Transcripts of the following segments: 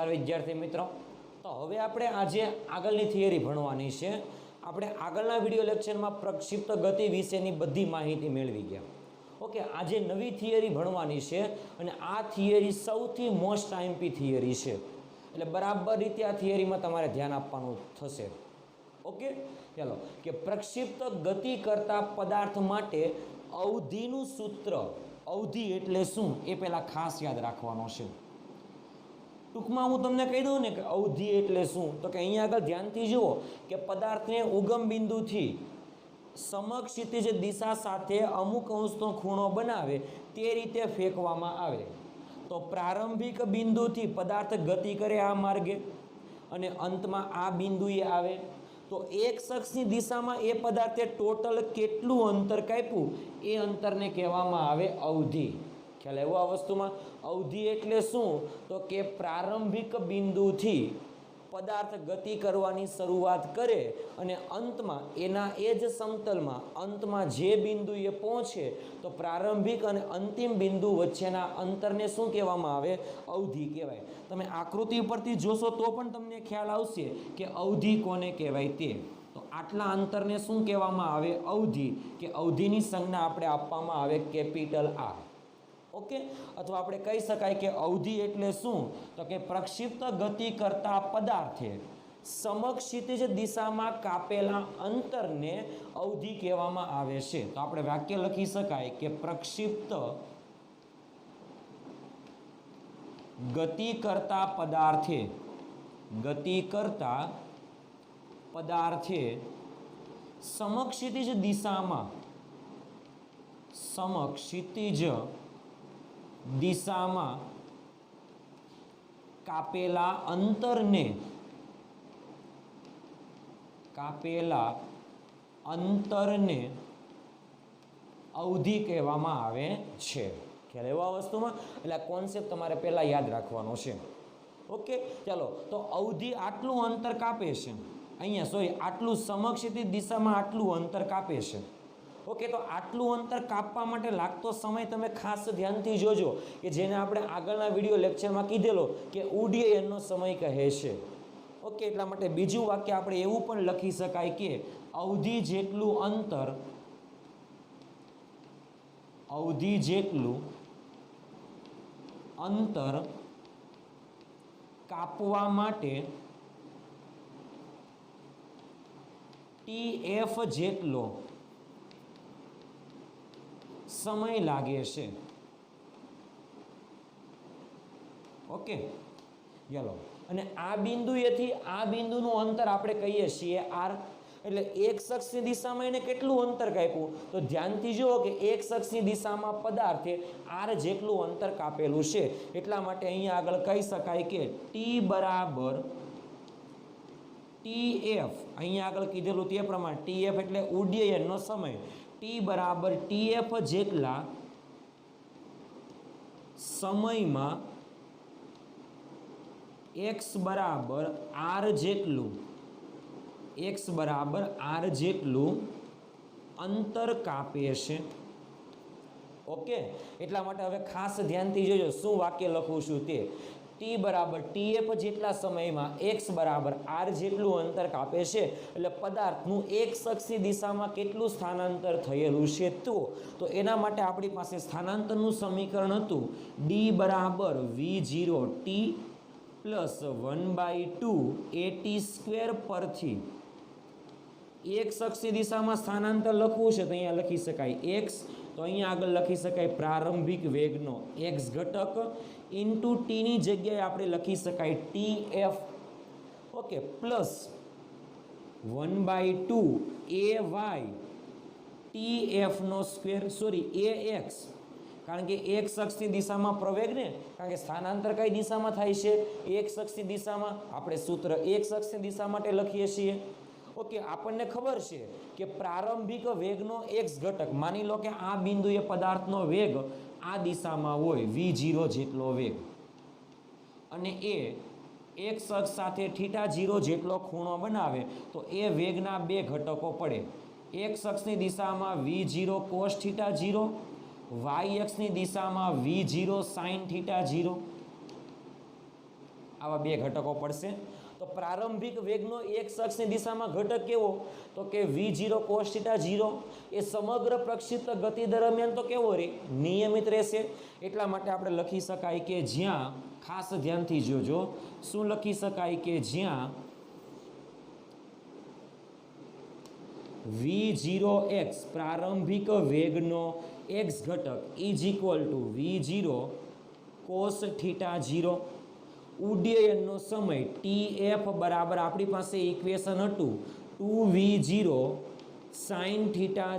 विद्यार्थी मित्रों, तो हवे आपणे आजे आगळनी थियरी भणवानी छे। आपणे आगळना विडियो लेक्चरमां प्रक्षिप्त गति विशेनी बधी माहिती मेळवी गया। ओके, आजे नवी थियरी भणवानी छे अने आ थियरी सौथी मोस्ट आईएमपी थियरी छे, એટલે બરાબર રીતે આ થિયરીમાં તમારે ध्यान આપવાનું થશે। ओके, चलो कि प्रक्षिप्त गति करता पदार्थ माटे अवधिનું सूत्र, अवधि एटले शुं ए पहेला खास याद राखवानो छे। टूंकमां हूँ तमने कही दूँ ने कि अवधि एटले शुं, तो कि अहींया आगळ ध्यानथी जुओ कि पदार्थने उगम बिंदुथी समक्षितिज दिशा साथे अमुक अंशनो खूणो बनावे ते रीते फेंकवामां आवे तो प्रारंभिक बिंदुथी पदार्थ गति करे आ मार्गे अने अंतमां आ बिंदुए आवे तो एक शख्सनी दिशामां ए पदार्थे टोटल केटलुं अंतर काप्युं ए अंतरने कहेवामां आवे अवधि। ख्याल आव्यो आ वस्तुमां? अवधि एटले शुं तो के प्रारंभिक बिंदुथी पदार्थ गति करवानी शरूआत करे अने अंतमां एना ए ज समतलमां अंतमां जे बिंदुए पहोंचे तो प्रारंभिक अने अंतिम बिंदु वच्चेना अंतरने शुं कहेवामां आवे? अवधि कहेवाय। तमे आकृति परथी जोशो तो पण तमने ख्याल आवशे के अवधि कोने कहेवाय ते। तो आटला अंतरने शुं कहेवामां आवे? अवधि। के अवधिनी संज्ञा आपणे आपवामां आवे कैपिटल आर। ओके, अथवा आपणे कही शकाय कि अवधि एटले शुं तो कि प्रक्षिप्त गति करता पदार्थे समक्षितिज दिशामां कापेला अंतरने अवधि कहेवामां आवे छे। तो आपणे वाक्य लखी शकाय कि प्रक्षिप्त गति करता पदार्थे समक्षितिज दिशामां कापेला अंतरने अवधि कहेवामां आवे छे। ख्याल आव्यो आ वस्तुमां? એટલે આ કોન્સેપ્ટ તમારે પહેલા યાદ રાખવાનો છે। ओके, चलो तो अवधि आटલું અંતર કાપે છે અહીંયા, સોરી આટલું સમક્ષિતિજ દિશામાં આટલું અંતર કાપે છે। ओके, तो आटलू अंतर कापवा माटे लागतो समय तमे खास ध्यानथी जोजो कि जेने आपणे आगळना विडियो लेक्चरमां कीधेलो कि उड्डयननो समय कहे छे। ओके, એટલા માટે બીજું વાક્ય આપણે એવું પણ લખી શકાય કે અવધિ જેટલું અંતર કાપવા માટે TF જેટલો समय लागे छे। ओके, चलो अने आ बिंदुएथी आ बिंदुनुं अंतर आपणे कहीए छीए आर। એટલે એક શખ્સની દિશામાં એને કેટલું અંતર કાપ્યું? તો ધ્યાનથી જુઓ કે એક શખ્સની દિશામાં પદાર્થે આર જેટલું અંતર કાપેલું છે, એટલા માટે અહીંયા આગળ કહી શકાય કે ટી બરાબર TF, અહીંયા આગળ કીધેલું તે પ્રમાણે TF એટલે ઉડ્ડયનનો સમય, टी बराबर TF जेटला समय में x बराबर r जेटलू अंतर कापे छे। ओके, एटला माटे हवे खास ध्यानथी जोजो शुं वाक्य लखुं छुं ते। टी बराबर TF जेटला समय में x बराबर r जेटलू अंतर कापे छे એટલે પદાર્થનું એક શખ્સની દિશામાં કેટલું સ્થાનાંતર થયેલું છે તો એના માટે આપણી પાસે સ્થાનાંતરનું સમીકરણ હતું d બરાબર v0t પ્લસ 1/2 at² પરથી એક શખ્સની દિશામાં સ્થાનાંતર લખવું છે તો અહીંયા લખી શકાય x, તો અહીંયા આગળ લખી શકાય પ્રારંભિક વેગનો x ઘટક ઇન્ટુ ટીની જગ્યાએ આપણે લખી શકાય TF। Okay, plus 1/2 ay TF નો સ્ક્વેર, સોરી ax, કારણ કે એક શખ્સની દિશામાં પ્રવેગ ને, કારણ કે સ્થાનાંતર કઈ દિશામાં થાય છે? એક શખ્સની દિશામાં। આપણે સૂત્ર એક શખ્સની દિશા માટે લખીએ છીએ। ओके, आपने खबर है कि प्रारंभिक वेगनो एक्स घटक, मानी लो कि आ बिंदुए पदार्थनो वेग आ दिशा में होय v0 जेटलो वेग अने ए एक शख्स साथे θ0 जेटलो खूणो बनावे तो ए वेगना बे घटको पड़े। एक शख्सनी दिशा में v0 cos θ0, y अक्षनी दिशा में v0 sin θ0। આવા બે ઘટકો પડશે. તો પ્રારંભિક વેગનો x અક્ષની દિશામાં ઘટક કેવો? તો કે v0 cos θ 0. એ સમગ્ર પ્રક્ષિપ્ત ગતિ દરમિયાન તો કેવો રહે? નિયમિત રહેશે. એટલા માટે આપણે લખી શકાય કે જ્યાં, ખાસ ધ્યાનથી જોજો, શું લખી શકાય કે જ્યાં v0x પ્રારંભિક વેગનો x ઘટક is equal to v0 cos θ 0. ઉડ્ડયનનો સમય tf બરાબર આપણી પાસે ઇક્વેશન હતું 2v0 sin θ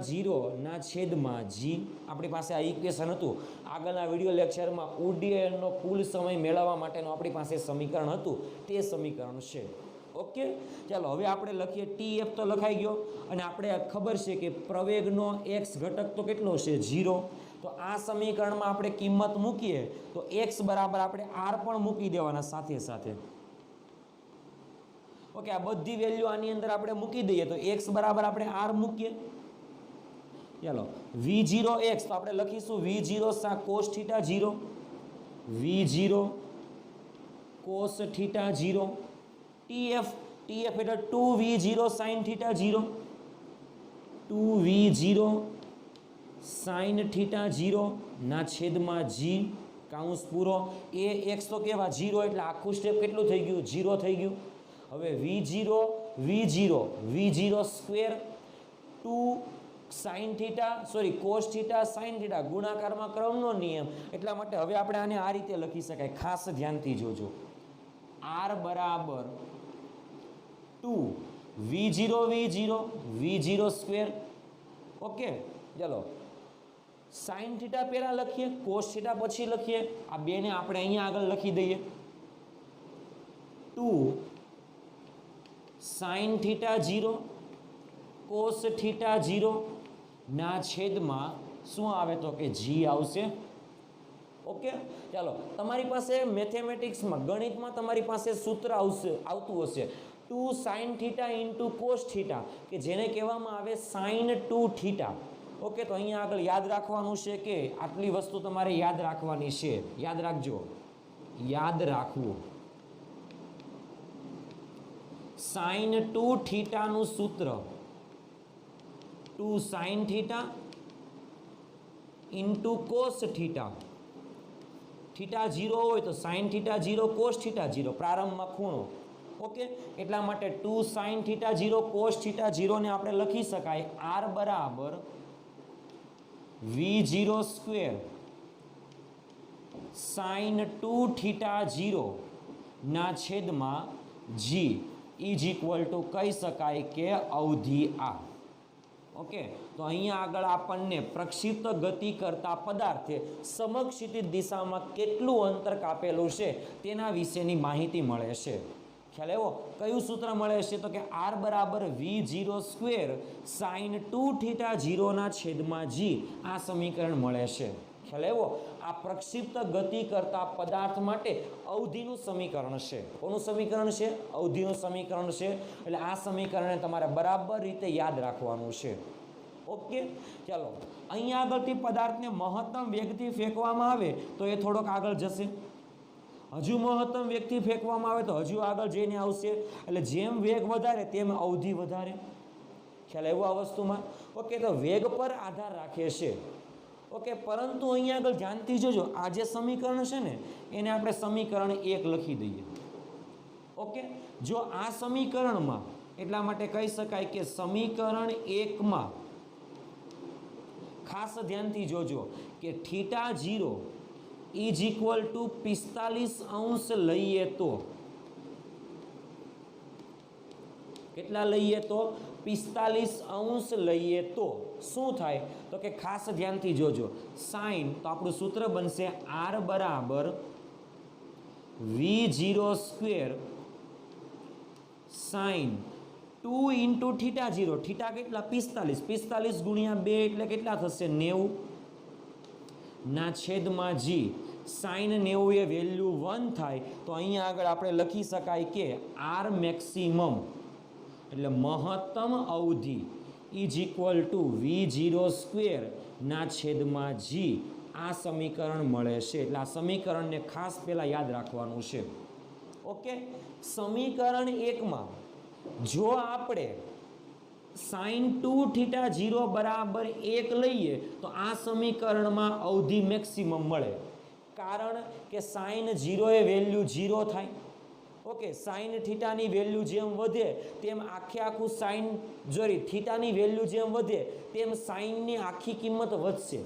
0 ના છેદમાં g. આપણી પાસે આ ઇક્વેશન હતું. આગળના વિડીયો લેક્ચરમાં ઉડ્ડયનનો કુલ સમય મેળવવા માટેનું આપણી પાસે સમીકરણ હતું, તે સમીકરણ છે. ઓકે, ચાલો હવે આપણે લખીએ. tf તો લખાઈ ગયો અને આપણે ખબર છે કે પ્રવેગનો x ઘટક તો કેટલો છે? 0. તો આ સમીકરણમાં આપણે કિંમત મૂકીએ તો x બરાબર આપણે r પણ મૂકી દેવાના સાથે સાથે. ઓકે, આ બધી વેલ્યુ આની અંદર આપણે મૂકી દઈએ તો x બરાબર આપણે r મૂકીએ. ચાલો v0x તો આપણે લખીશું v0 cos θ 0, v0 cos θ 0. tf એટલે 2v0 sin θ 0, 2v0 sin θ 0 ના છેદમાં g કાઉન્સ પૂરો. એ x તો કેવા 0 એટલે આખું સ્ટેપ કેટલું થઈ ગયું? 0 થઈ ગયું. હવે v0 square 2 sin θ cos θ sin θ ગુણાકારમાં ક્રમનો નિયમ. એટલા માટે હવે આપણે આને આ રીતે લખી શકાય. ખાસ ધ્યાનથી જોજો. r બરાબર 2 v0 સ્ક્વેર. ઓકે, ચલો sin θ પહેલા લખીએ, cos θ પછી લખીએ. આ બેને આપણે અહીંયા આગળ લખી દઈએ. 2 sin θ 0 cos θ 0 ના છેદમાં શું આવે? તો કે g આવશે. ઓકે, ચાલો તમારી પાસે મેથેમેટિક્સમાં, ગણિતમાં તમારી પાસે સૂત્ર આવતું હશે 2 sin θ ઇન્ટુ cos θ, કે જેને કહેવામાં આવે sin 2θ. ઓકે, તો અહીંયા આગળ યાદ રાખવાનું છે કે આટલી વસ્તુ તમારે યાદ રાખવાની છે. યાદ રાખજો, યાદ રાખવું. sin 2θ નું સૂત્ર 2 sin θ ઇન્ટુ cos θ. θ 0 હોય તો sin θ 0 cos θ 0, પ્રારંભમાં ખૂણો. ઓકે, એટલા માટે 2 sin θ 0 cos θ 0 ને આપણે લખી શકાય r બરાબર v0 સ્ક્વેર sin 2θ 0 ના છેદમાં g ઇઝ ઇક્વલ ટુ કહી શકાય કે અવધિ r. ઓકે, તો અહીંયા આગળ આપણને પ્રક્ષિપ્ત ગતિ કરતા પદાર્થે સમક્ષિતિજ દિશામાં કેટલું અંતર કાપેલું છે તેના વિશેની માહિતી મળે છે. ખ્યાલ આવ્યો? કયું સૂત્ર મળે છે? તો કે r બરાબર v0 સ્ક્વેર sin 2θ 0 ના છેદમાં g. આ સમીકરણ મળે છે. ખ્યાલ આવ્યો? આ પ્રક્ષિપ્ત ગતિ કરતા પદાર્થ માટે અવધિનું સમીકરણ છે. કોનું સમીકરણ છે? અવધિનું સમીકરણ છે. એટલે આ સમીકરણને તમારે બરાબર રીતે યાદ રાખવાનું છે. ઓકે, ચાલો અહીંયા આગળથી પદાર્થને મહત્તમ વેગથી ફેંકવામાં આવે તો એ થોડોક આગળ જશે. હજુ મહત્તમ વેગથી ફેંકવામાં આવે તો હજુ આગળ જઈને આવશે. એટલે જેમ વેગ વધારે તેમ અવધિ વધારે. ખ્યાલ આવ્યો આ વસ્તુમાં? ઓકે, તો વેગ પર આધાર રાખે છે. ઓકે, પરંતુ અહીંયા આગળ ધ્યાનથી જોજો, આ જે સમીકરણ છે ને એને આપણે સમીકરણ 1 લખી દઈએ. ઓકે, જો આ સમીકરણમાં, એટલા માટે કહી શકાય કે સમીકરણ 1 ખાસ ધ્યાનથી જોજો કે θ 0 ઇઝ ઇક્વલ ટુ 45 લઈએ તો કેટલા લઈએ? તો 45 લઈએ તો શું થાય? તો કે ખાસ ધ્યાનથી જોજો. સાઇન તો આપણું સૂત્ર બનશે r બરાબર v0 square sign 2 into θ 0. Theta કેટલા? 45. 45 ગુણ્યા 2 એટલે કેટલા થશે? 90 ના છેદમાં g. સાઇન 90 એ વેલ્યુ 1 થાય તો અહીંયા આગળ આપણે લખી શકાય કે r મેક્સિમમ એટલે મહત્તમ અવધિ is equal to v0 square ના છેદમાં g. આ સમીકરણ મળે છે. એટલે આ સમીકરણને ખાસ પહેલાં યાદ રાખવાનું છે. ઓકે, સમીકરણ 1 માં જો આપણે sin 2 થીટા 0 બરાબર 1 લઈએ તો આ સમીકરણમાં અવધિ મેક્સિમમ મળે, કારણ કે sin 0 એ વેલ્યુ 0 થાય. ઓકે, sin થીટાની વેલ્યુ જેમ વધે તેમ આખું sin થીટાની વેલ્યુ જેમ વધે તેમ સાઇનની આખી કિંમત વધશે.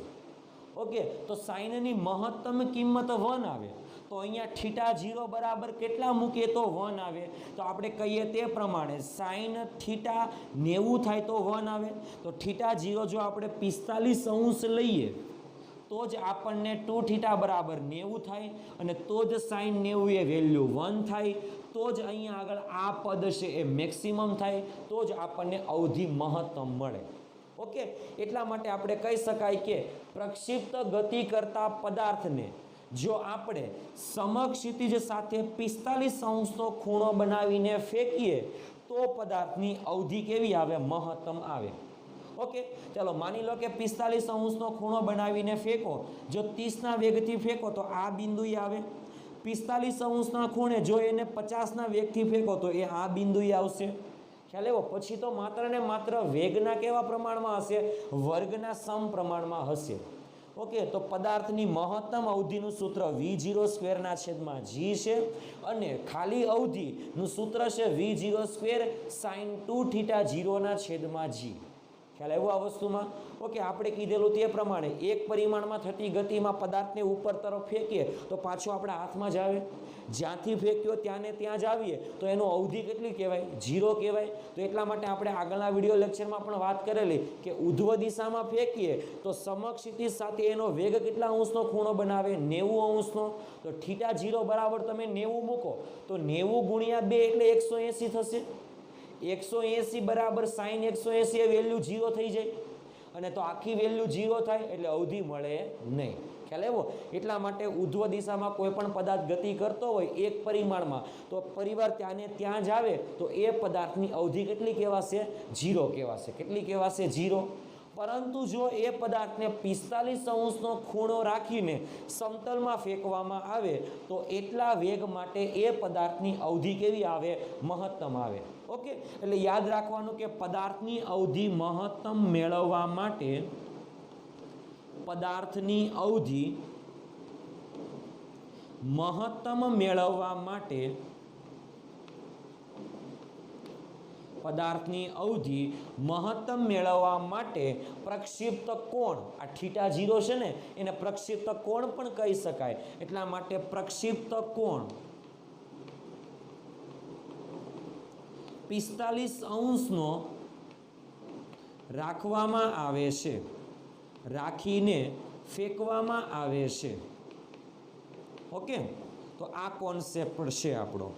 ઓકે, તો સાઇનની મહત્તમ કિંમત 1 આવે, તો અહીંયા થીટા 0 બરાબર કેટલા મૂકીએ તો 1 આવે. તો આપણે કહીએ તે પ્રમાણે સાઇન થીટા 90 થાય તો 1 આવે. તો થીટા 0 જો આપણે 45° લઈએ તો જ આપણને 2 થીટા બરાબર 90 થાય, અને તો જ સાઇન 90 એ વેલ્યુ 1 થાય, તો જ અહીંયા આગળ આ પદ છે એ મેક્સિમમ થાય, તો જ આપણને અવધિ મહત્તમ મળે. ઓકે, એટલા માટે આપણે કહી શકાય કે પ્રક્ષિપ્ત ગતિ કરતા પદાર્થને જો આપણે સમક્ષિતિજ સાથે 45° ખૂણો બનાવીને ફેંકીએ તો પદાર્થની અવધિ કેવી આવે? મહત્તમ આવે. ઓકે, ચાલો માની લો કે 45° ખૂણો બનાવીને ફેંકો, જો 30ના વેગથી ફેંકો તો આ બિંદુએ આવે. 45°ના ખૂણે જો એને 50ના વેગથી ફેંકો તો એ આ બિંદુએ આવશે. ખ્યાલ આવ્યો? પછી તો માત્ર ને માત્ર વેગના કેવા પ્રમાણમાં હશે? વર્ગના સમપ્રમાણમાં હશે. ઓકે, તો પદાર્થની મહત્તમ અવધિનું સૂત્ર v0² g છે, અને ખાલી અવધિનું સૂત્ર છે v0² sin 2 થીટા 0 g. ખ્યાલ આવ્યો આ વસ્તુમાં? ઓકે, આપણે કીધેલું તે પ્રમાણે એક પરિમાણમાં થતી ગતિમાં પદાર્થને ઉપર તરફ ફેંકીએ તો પાછો આપણા હાથમાં જ આવે. જ્યાંથી ફેંક્યો ત્યાંને ત્યાં જ આવીએ તો એનો અવધિ કેટલી કહેવાય? 0 કહેવાય. તો એટલા માટે આપણે આગળના વિડીયો લેક્ચરમાં પણ વાત કરેલી કે ઉધ્વ દિશામાં ફેંકીએ તો સમક્ષિતિજ સાથે એનો વેગ કેટલા અંશનો ખૂણો બનાવે? 90°. તો થીટા 0 બરાબર તમે 90 મૂકો તો 90 ગુણ્યા 2 એટલે 180 થશે. 180 બરાબર sin 180 એ વેલ્યુ 0 થઈ જાય, અને તો આખી વેલ્યુ 0 થાય એટલે અવધિ મળે નહીં. ખ્યાલ આવ્યો? એટલા માટે ઉધ્વ દિશામાં કોઈ પણ પદાર્થ ગતિ કરતો હોય એક પરિમાણમાં તો પરિવાર ત્યાંને ત્યાં જ આવે તો એ પદાર્થની અવધિ કેટલી કહેવાશે? 0 કહેવાશે. કેટલી કહેવાશે? 0. પરંતુ જો એ પદાર્થને 45° ખૂણો રાખીને સમતલમાં ફેંકવામાં આવે તો એટલા વેગ માટે એ પદાર્થની અવધિ કેવી આવે? મહત્તમ આવે. ઓકે, એટલે યાદ રાખવાનું કે પદાર્થની અવધિ મહત્તમ મેળવવા માટે પદાર્થની અવધિ મહત્તમ મેળવવા માટે પદાર્થની અવધિ મહત્તમ મેળવવા માટે પ્રક્ષિપ્ત કોણ, આ થીટા 0 છે ને એને પ્રક્ષિપ્ત કોણ પણ કહી શકાય. એટલા માટે પ્રક્ષિપ્ત કોણ 45° રાખવામાં આવે છે, રાખીને ફેંકવામાં આવે છે. ઓકે, તો આ કોન્સેપ્ટ છે આપણો.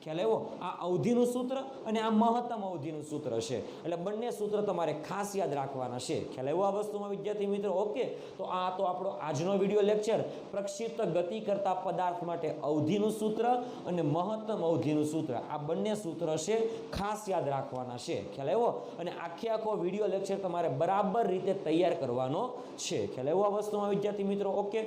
ખ્યાલ આવ્યો? આ અવધિનું સૂત્ર અને આ મહત્તમ અવધિનું સૂત્ર છે, એટલે બંને સૂત્ર તમારે ખાસ યાદ રાખવાના છે. ખ્યાલ આવ્યો આ વસ્તુમાં વિદ્યાર્થી મિત્રો? ઓકે, તો આ તો આપણો આજનો વિડીયો લેક્ચર પ્રક્ષિપ્ત ગતિ કરતા પદાર્થ માટે અવધિનું સૂત્ર અને મહત્તમ અવધિનું સૂત્ર, આ બંને સૂત્ર છે ખાસ યાદ રાખવાના છે. ખ્યાલ આવ્યો? અને આખો વિડીયો લેક્ચર તમારે બરાબર રીતે તૈયાર કરવાનો છે. ખ્યાલ આવ્યો આ વસ્તુમાં વિદ્યાર્થી મિત્રો? ઓકે.